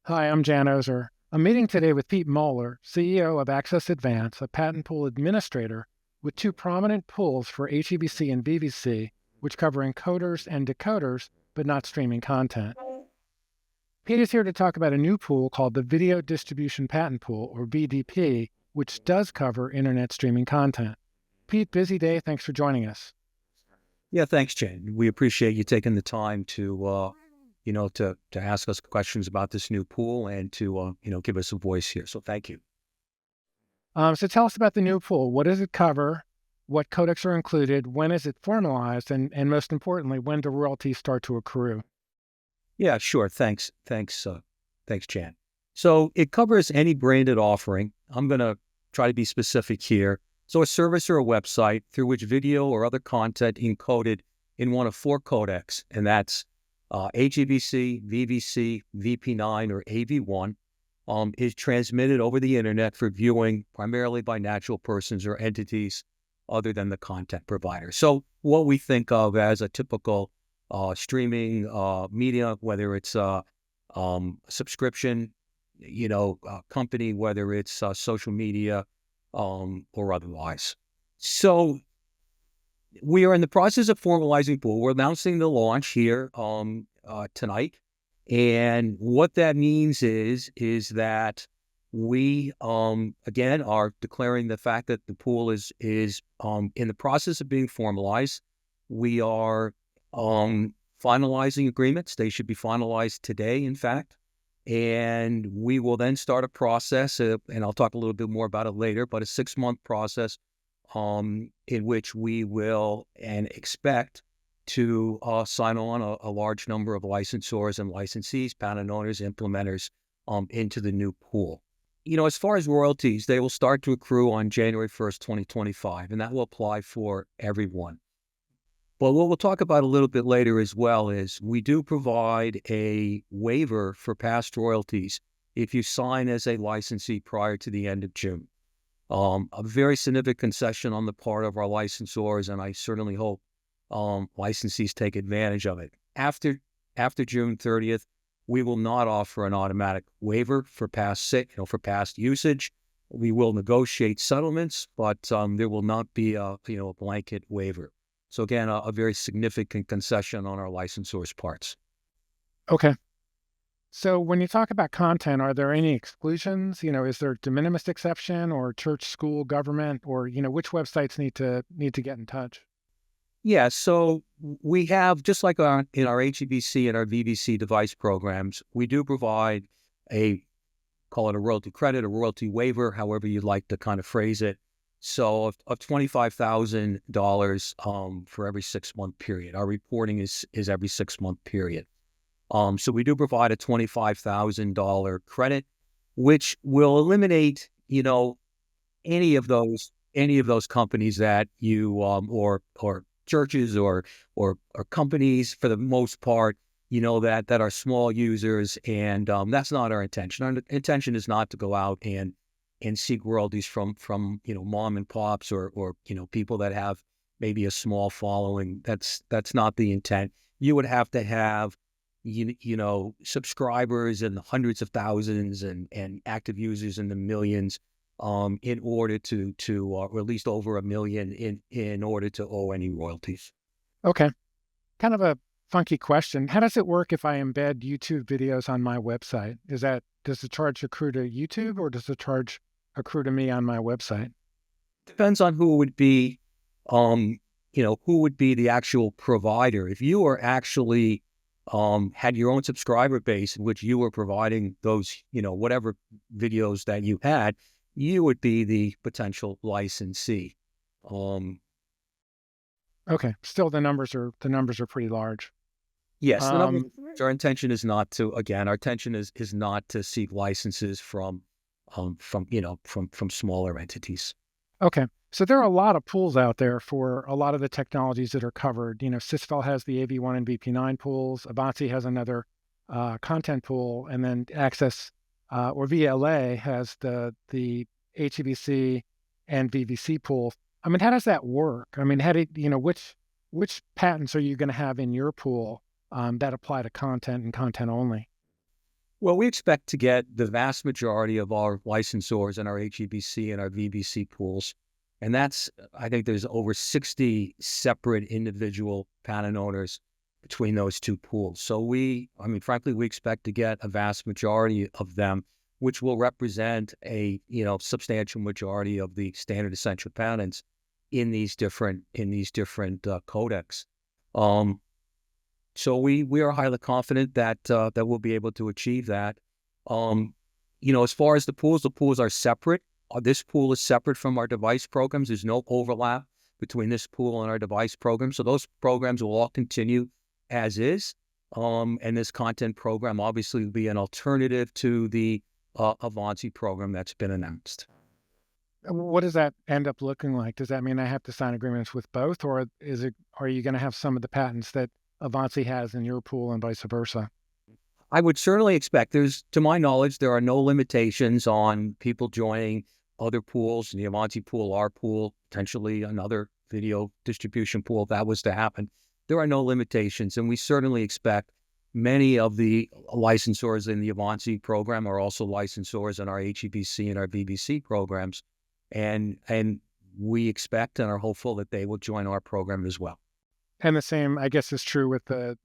Hi, I'm Jan Ozer. I'm meeting today with Pete Moller, CEO of Access Advance, a patent pool administrator with two prominent pools for HEVC and VVC, which cover encoders and decoders, but not streaming content. Pete is here to talk about a new pool called the Video Distribution Patent Pool, or VDP, which does cover internet streaming content. Pete, busy day. Thanks for joining us. Yeah, thanks, Jen. We appreciate you taking the time to ask us questions about this new pool and to, give us a voice here. So thank you. So tell us about the new pool. What does it cover? What codecs are included? When is it formalized? And most importantly, when do royalties start to accrue? Yeah, sure. Thanks, Jan. So it covers any branded offering. I'm going to try to be specific here. So a service or a website through which video or other content encoded in one of four codecs, and that's HEVC, VVC, VP9, or AV1, is transmitted over the internet for viewing primarily by natural persons or entities other than the content provider. So what we think of as a typical streaming media, whether it's a subscription, company, whether it's social media or otherwise. So we are in the process of formalizing pool. We're announcing the launch here tonight. And what that means is that we, again, are declaring the fact that the pool is in the process of being formalized. We are finalizing agreements. They should be finalized today, in fact. And we will then start a process, and I'll talk a little bit more about it later, but a 6-month process in which we will and expect to sign on a large number of licensors and licensees, patent owners, implementers into the new pool. As far as royalties, they will start to accrue on January 1st, 2025, and that will apply for everyone. But what we'll talk about a little bit later as well is we do provide a waiver for past royalties if you sign as a licensee prior to the end of June. A very significant concession on the part of our licensors, and I certainly hope licensees take advantage of it. After June 30th, we will not offer an automatic waiver for past usage. We will negotiate settlements, but there will not be a blanket waiver. So again, a very significant concession on our licensors' parts. Okay. So when you talk about content, are there any exclusions? Is there de minimis exception or church, school, government, or which websites need to get in touch? Yeah, so we have, just like in our HEVC and our VVC device programs, we do provide call it a royalty credit, a royalty waiver, however you'd like to kind of phrase it. So of $25,000 for every 6-month period. Our reporting is every 6-month period. So we do provide a $25,000 credit, which will eliminate, any of those companies that you or churches or companies, for the most part, that are small users, and that's not our intention. Our intention is not to go out and seek royalties from mom and pops or people that have maybe a small following. That's not the intent. You would have to have subscribers in the hundreds of thousands and active users in the millions in order to or at least over 1 million in order to owe any royalties. Okay. Kind of a funky question. How does it work if I embed YouTube videos on my website? Does the charge accrue to YouTube, or does the charge accrue to me on my website? Depends on who would be the actual provider. If you are actually had your own subscriber base in which you were providing those, whatever videos that you had, you would be the potential licensee. Okay. Still, the numbers are pretty large. Yes, our intention is not to. Again, our intention is not to seek licenses from smaller entities. Okay. So there are a lot of pools out there for a lot of the technologies that are covered. Sysfel has the AV1 and VP9 pools. Avanci has another content pool, and then Access or VLA has the HEVC and VVC pool. I mean, how does that work? I mean, which patents are you going to have in your pool that apply to content and content only? Well, we expect to get the vast majority of our licensors in our HEBC and our VBC pools. And that's, I think there's over 60 separate individual patent owners between those two pools. So frankly, we expect to get a vast majority of them, which will represent a, substantial majority of the standard essential patents in these different codecs. So we are highly confident that that we'll be able to achieve that. As far as the pools are separate. This pool is separate from our device programs. There's no overlap between this pool and our device program. So those programs will all continue as is. And this content program obviously will be an alternative to the Avanci program that's been announced. What does that end up looking like? Does that mean I have to sign agreements with both, or are you going to have some of the patents that Avanci has in your pool and vice versa? I would certainly expect to my knowledge, there are no limitations on people joining other pools, the Avanti pool, our pool, potentially another video distribution pool if that was to happen. There are no limitations, and we certainly expect many of the licensors in the Avanti program are also licensors in our HEBC and our VBC programs, and we expect and are hopeful that they will join our program as well. And the same, I guess, is true with the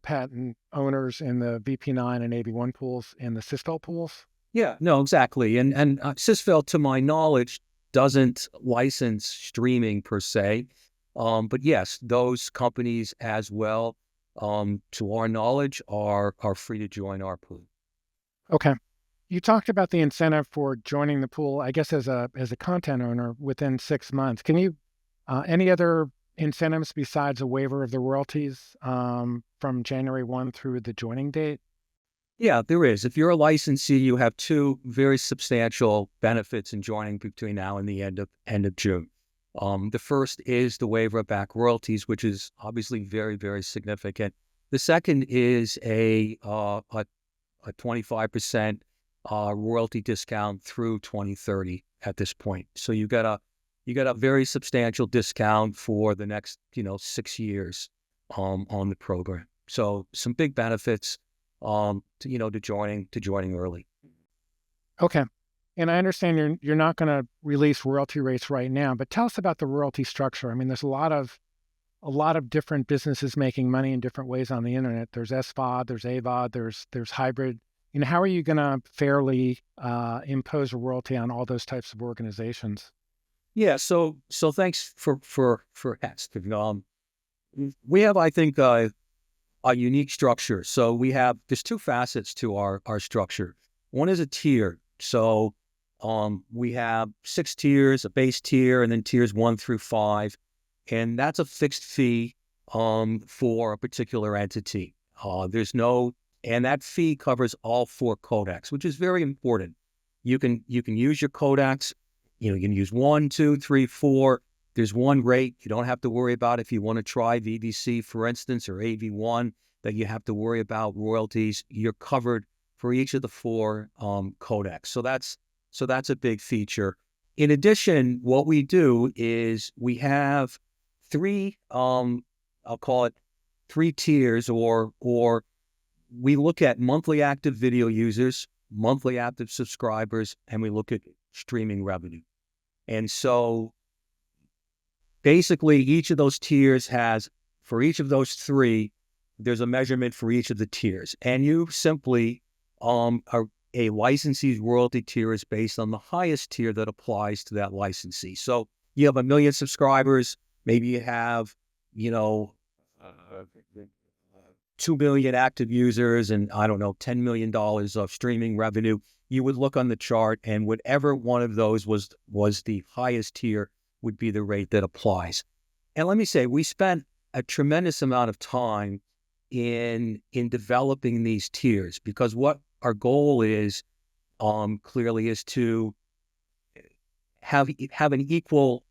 patent owners in the VP9 and AV1 pools and the Systel pools? Yeah, no, exactly. And Sysfel, to my knowledge, doesn't license streaming per se. But yes, those companies as well, to our knowledge, are free to join our pool. Okay. You talked about the incentive for joining the pool, I guess, as a content owner within 6 months. Can you, any other incentives besides a waiver of the royalties from January 1 through the joining date? Yeah, there is. If you're a licensee, you have two very substantial benefits in joining between now and the end of June. The first is the waiver of back royalties, which is obviously very, very significant. The second is a 25% royalty discount through 2030 at this point. So you got a very substantial discount for the next 6 years on the program. So some big benefits to joining early. Okay. And I understand you're not going to release royalty rates right now, but tell us about the royalty structure. I mean, there's a lot of different businesses making money in different ways on the internet. There's SVOD, there's AVOD, there's hybrid. How are you going to fairly impose a royalty on all those types of organizations? Yeah. So thanks for asking. We have, I think, a unique structure. So there's two facets to our structure. One is a tier. So we have 6 tiers, a base tier, and then tiers 1 through 5. And that's a fixed fee for a particular entity. And that fee covers all 4 codecs, which is very important. You can use your codecs. You can use 1, 2, 3, 4. There's one rate. You don't have to worry about if you want to try VBC, for instance, or AV1, that you have to worry about royalties. You're covered for each of the 4 codecs. So that's a big feature. In addition, what we do is we have 3, I'll call it 3 tiers, or we look at monthly active video users, monthly active subscribers, and we look at streaming revenue. And so basically each of those tiers for each of those 3, there's a measurement for each of the tiers. And you simply, a licensee's royalty tier is based on the highest tier that applies to that licensee. So you have 1 million subscribers, maybe you have, 2 million active users and $10 million of streaming revenue. You would look on the chart, and whatever one of those was the highest tier would be the rate that applies. And let me say, we spent a tremendous amount of time in developing these tiers, because what our goal is clearly is to have equal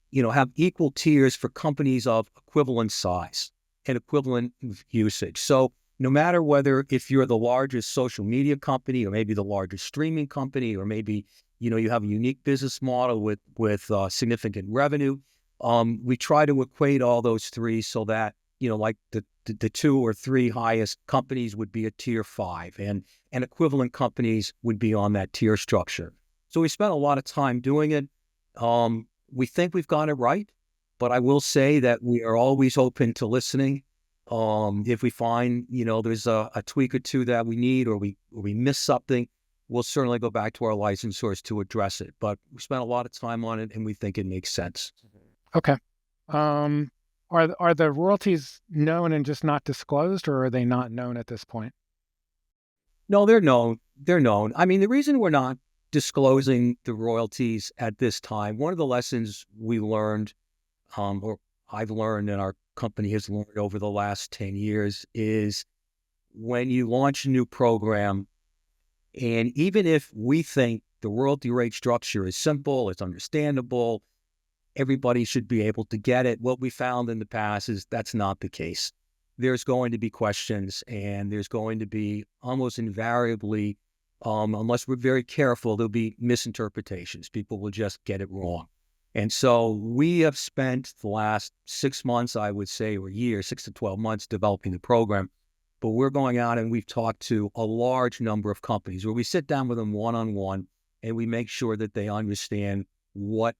tiers for companies of equivalent size and equivalent usage. So no matter if you're the largest social media company, or maybe the largest streaming company, or maybe you have a unique business model with significant revenue, we try to equate all those 3 so that like the two or three highest companies would be a tier 5, and equivalent companies would be on that tier structure. So we spent a lot of time doing it. We think we've got it right, but I will say that we are always open to listening. If we find, there's a tweak or two that we need, or we miss something, we'll certainly go back to our licensors to address it. But we spent a lot of time on it, and we think it makes sense. Okay. Um, are the royalties known and just not disclosed, or are they not known at this point? No, they're known. They're known. I mean, the reason we're not disclosing the royalties at this time, one of the lessons we learned, or I've learned and our company has learned over the last 10 years, is when you launch a new program, and even if we think the royalty rate structure is simple, it's understandable, everybody should be able to get it, what we found in the past is that's not the case. There's going to be questions, and there's going to be almost invariably, unless we're very careful, there'll be misinterpretations. People will just get it wrong. And so we have spent the last 6 months, I would say, or a year, 6 to 12 months developing the program. But we're going out and we've talked to a large number of companies where we sit down with them one-on-one, and we make sure that they understand what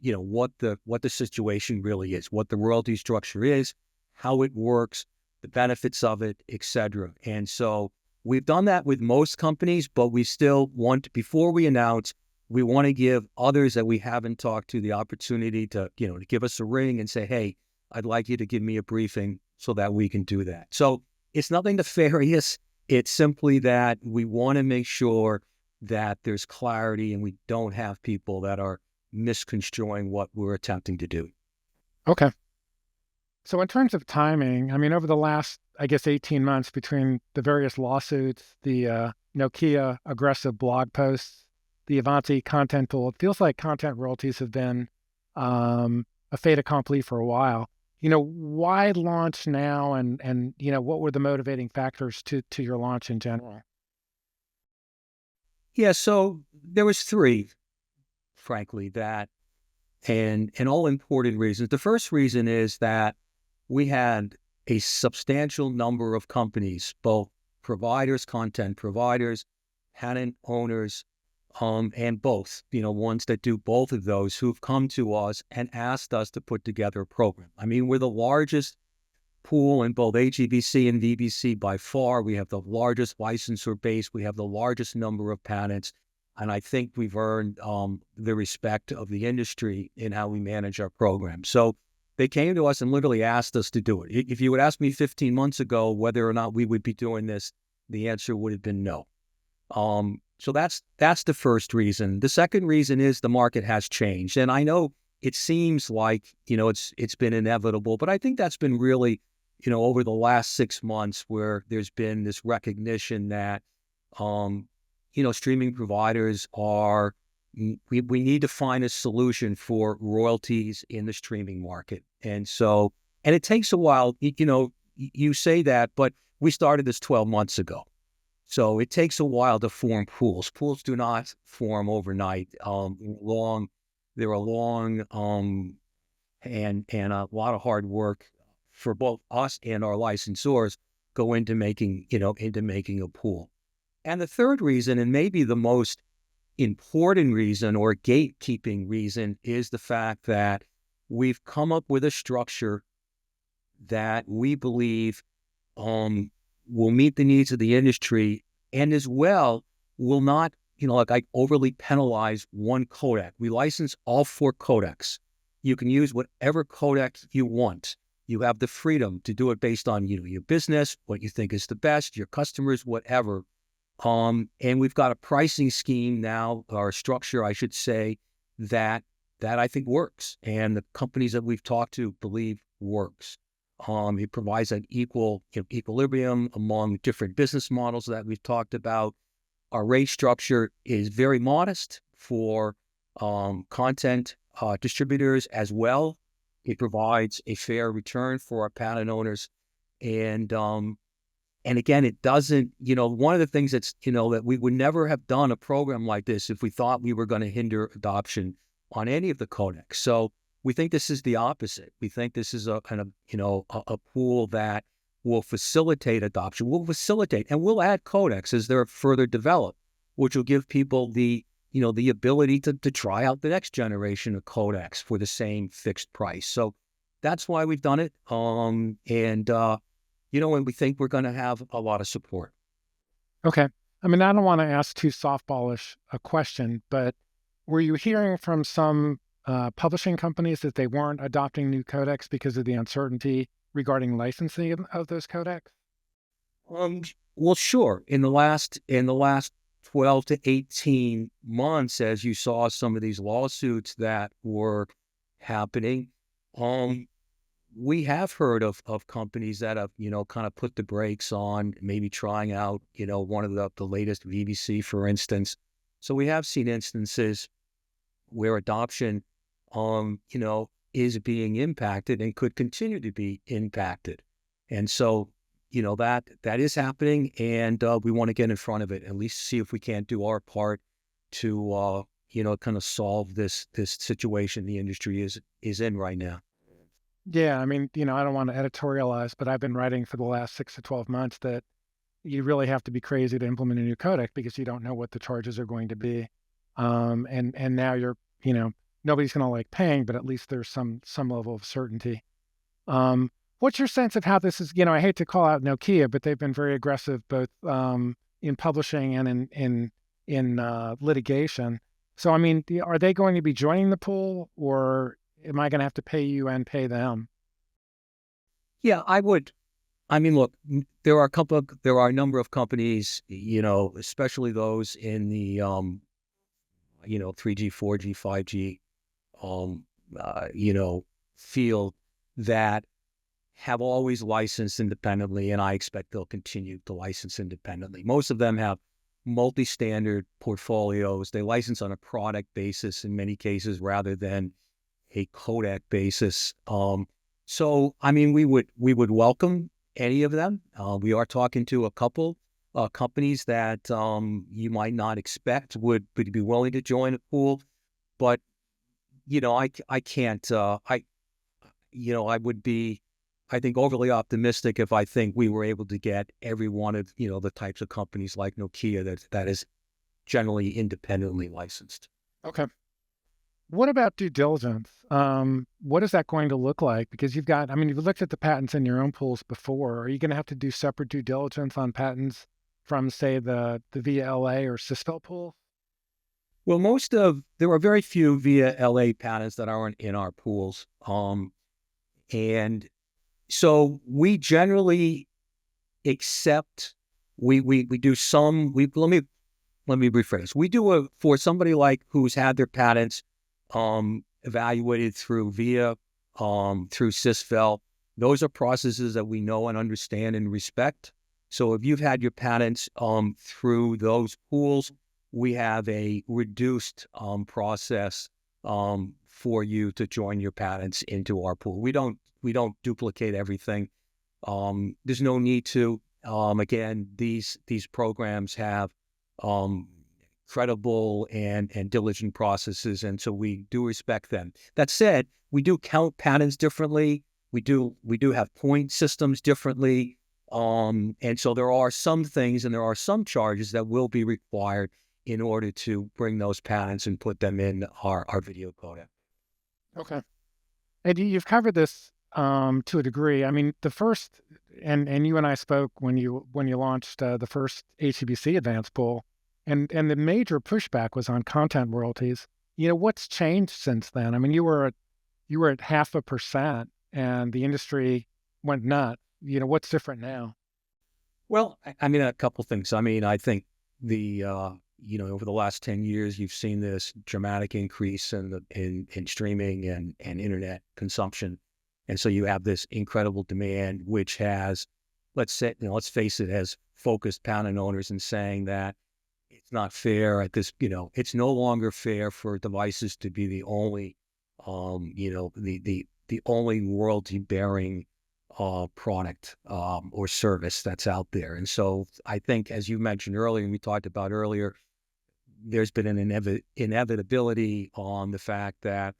the situation really is, what the royalty structure is, how it works, the benefits of it, et cetera. And so we've done that with most companies, but we still want, before we announce, we want to give others that we haven't talked to the opportunity to give us a ring and say, hey, I'd like you to give me a briefing so that we can do that. So it's nothing nefarious. It's simply that we want to make sure that there's clarity and we don't have people that are misconstruing what we're attempting to do. Okay. So in terms of timing, I mean, over the last, I guess, 18 months between the various lawsuits, the Nokia aggressive blog posts, the Avanti content tool, it feels like content royalties have been a fait accompli for a while. Why launch now, and what were the motivating factors to your launch in general? Yeah, so there was three, frankly, and all important reasons. The first reason is that we had a substantial number of companies, both providers, content providers, patent owners, and both, ones that do both of those, who've come to us and asked us to put together a program. I mean, we're the largest pool in both HEVC and VBC by far. We have the largest licensor base. We have the largest number of patents. And I think we've earned the respect of the industry in how we manage our program. So they came to us and literally asked us to do it. If you would ask me 15 months ago whether or not we would be doing this, the answer would have been no. So that's the first reason. The second reason is the market has changed. And I know it seems like, it's been inevitable, but I think that's been really, over the last 6 months, where there's been this recognition that, streaming providers we need to find a solution for royalties in the streaming market. And it takes a while, you say that, but we started this 12 months ago. So it takes a while to form pools. Pools do not form overnight. They're a long and a lot of hard work for both us and our licensors go into making a pool. And the third reason, and maybe the most important reason or gatekeeping reason, is the fact that we've come up with a structure that we believe will meet the needs of the industry, and as well will not, overly penalize one codec. We license all 4 codecs. You can use whatever codec you want. You have the freedom to do it based on your business, what you think is the best, your customers, whatever. And we've got a pricing scheme now, or structure, I should say, that I think works, and the companies that we've talked to believe works. It provides an equilibrium among different business models that we've talked about. Our rate structure is very modest for content distributors as well. It provides a fair return for our patent owners. And again, it doesn't, one of the things that's, that we would never have done a program like this if we thought we were going to hinder adoption on any of the codecs. So We think this is the opposite. We think this is a kind of, a pool that will facilitate adoption, will facilitate, and we'll add codecs as they're further developed, which will give people the ability to try out the next generation of codecs for the same fixed price. So that's why we've done it. And we think we're going to have a lot of support. Okay. I mean, I don't want to ask too softballish a question, but were you hearing from some publishing companies that they weren't adopting new codecs because of the uncertainty regarding licensing of those codecs? Um, well, sure. In the last 12 to 18 months, as you saw some of these lawsuits that were happening, um, we have heard of companies that have, kind of put the brakes on maybe trying out, one of the latest VBC, for instance. So we have seen instances where adoption, is being impacted and could continue to be impacted. And so, that is happening, and we want to get in front of it, at least see if we can't do our part to, kind of solve this situation the industry is in right now. Yeah, I mean, I don't want to editorialize, but I've been writing for the last 6 to 12 months that you really have to be crazy to implement a new codec because you don't know what the charges are going to be. And now nobody's going to like paying, but at least there's some level of certainty. What's your sense of how this is? I hate to call out Nokia, but they've been very aggressive both in publishing and in litigation. So, I mean, are they going to be joining the pool, or am I going to have to pay you and pay them? Yeah, I would. I mean, look, there are a number of companies, especially those in the, 3G, 4G, 5G, um, field that have always licensed independently, and I expect they'll continue to license independently. Most of them have multi-standard portfolios. They license on a product basis in many cases rather than a codec basis. So, I mean, we would welcome any of them. We are talking to a couple companies that you might not expect would be willing to join a pool, but I can't. I would be, I think, overly optimistic if I think we were able to get every one of the types of companies like Nokia that is generally independently licensed. Okay. What about due diligence? What is that going to look like? Because I mean, you've looked at the patents in your own pools before. Are you going to have to do separate due diligence on patents from, say, the via LA or Sysfel pool? Well, there are very few via LA patents that aren't in our pools. And so we generally accept, we do some, let me rephrase. We do for somebody like who's had their patents, evaluated through through Sysfel. Those are processes that we know and understand and respect. So if you've had your patents, through those pools, we have a reduced, process, for you to join your patents into our pool. We don't duplicate everything. There's no need to. Again, these programs have, um, credible and diligent processes, and so we do respect them. That said, we do count patents differently. We do have point systems differently. And so there are some things and there are some charges that will be required in order to bring those patents and put them in our video codec. Okay. And you've covered this to a degree. I mean, the first, and you and I spoke when you launched the first HEBC advanced pool, and the major pushback was on content royalties. What's changed since then? I mean, you were at 0.5%, and the industry went nuts. What's different now? Well, I mean, a couple things. I mean, I think over the last 10 years, you've seen this dramatic increase in streaming and internet consumption. And so you have this incredible demand, which has, let's face it, has focused patent owners in saying that it's not fair it's no longer fair for devices to be the only, the only royalty bearing product, or service that's out there. And so I think, as you mentioned earlier, and we talked about earlier, there's been an inevitability on the fact that,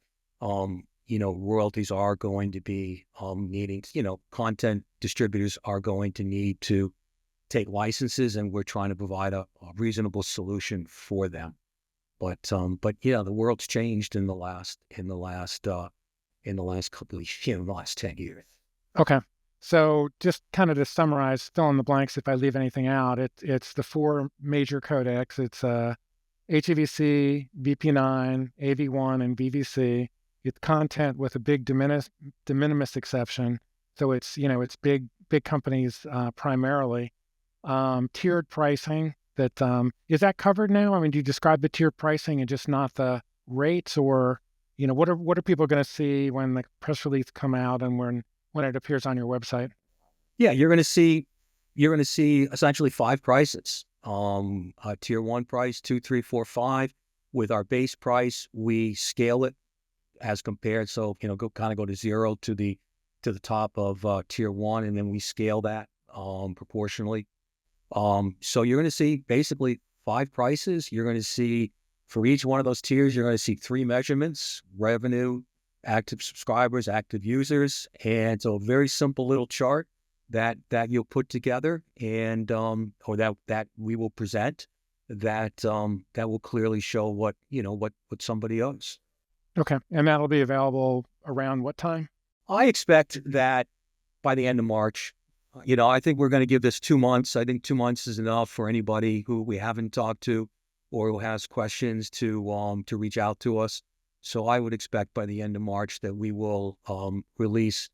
royalties are going to be needing, content distributors are going to need to take licenses, and we're trying to provide a reasonable solution for them. But yeah, the world's changed in the last couple of in the last 10 years. Okay. So just kind of to summarize, fill in the blanks if I leave anything out, it's the four major codecs. It's HEVC, VP9, AV1, and VVC. It's content with a big de minimis exception. So it's big companies primarily. Tiered pricing is that covered now? I mean, do you describe the tiered pricing and just not the rates, or what are people going to see when the press release come out and when it appears on your website? Yeah, you're gonna see essentially five prices. A tier one price, 2, 3, 4, 5. With our base price, we scale it as compared. So go to zero to the top of tier one, and then we scale that proportionally. So you're going to see basically five prices. You're going to see for each one of those tiers, you're going to see three measurements: revenue, active subscribers, active users. And so a very simple little chart that you'll put together, and or that we will present, that will clearly show what somebody owes. Okay, and that'll be available around what time? I expect that by the end of March. I think we're going to give this 2 months. I think 2 months is enough for anybody who we haven't talked to or who has questions to reach out to us. So I would expect by the end of March that we will release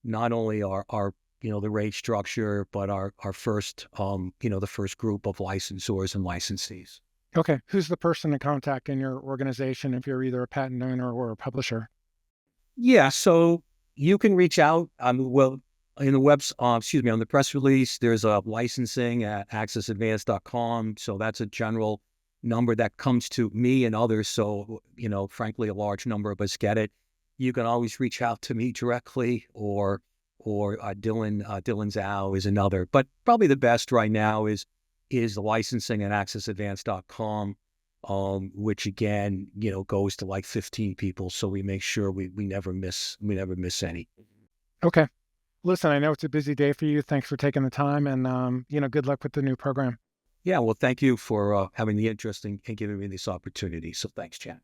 not only our the rate structure, but our first the first group of licensors and licensees. Okay, who's the person to contact in your organization if you're either a patent owner or a publisher? Yeah, so you can reach out. Well, in the on the press release, there's a licensing at accessadvance.com. So that's a general number that comes to me and others. So, frankly, a large number of us get it. You can always reach out to me directly, or Dylan Zhao is another. But probably the best right now is the licensing at accessadvance.com, which again, goes to like 15 people. So we make sure we never miss any. Okay. Listen, I know it's a busy day for you. Thanks for taking the time, and good luck with the new program. Yeah, well, thank you for having the interest in giving me this opportunity. So thanks, Chad.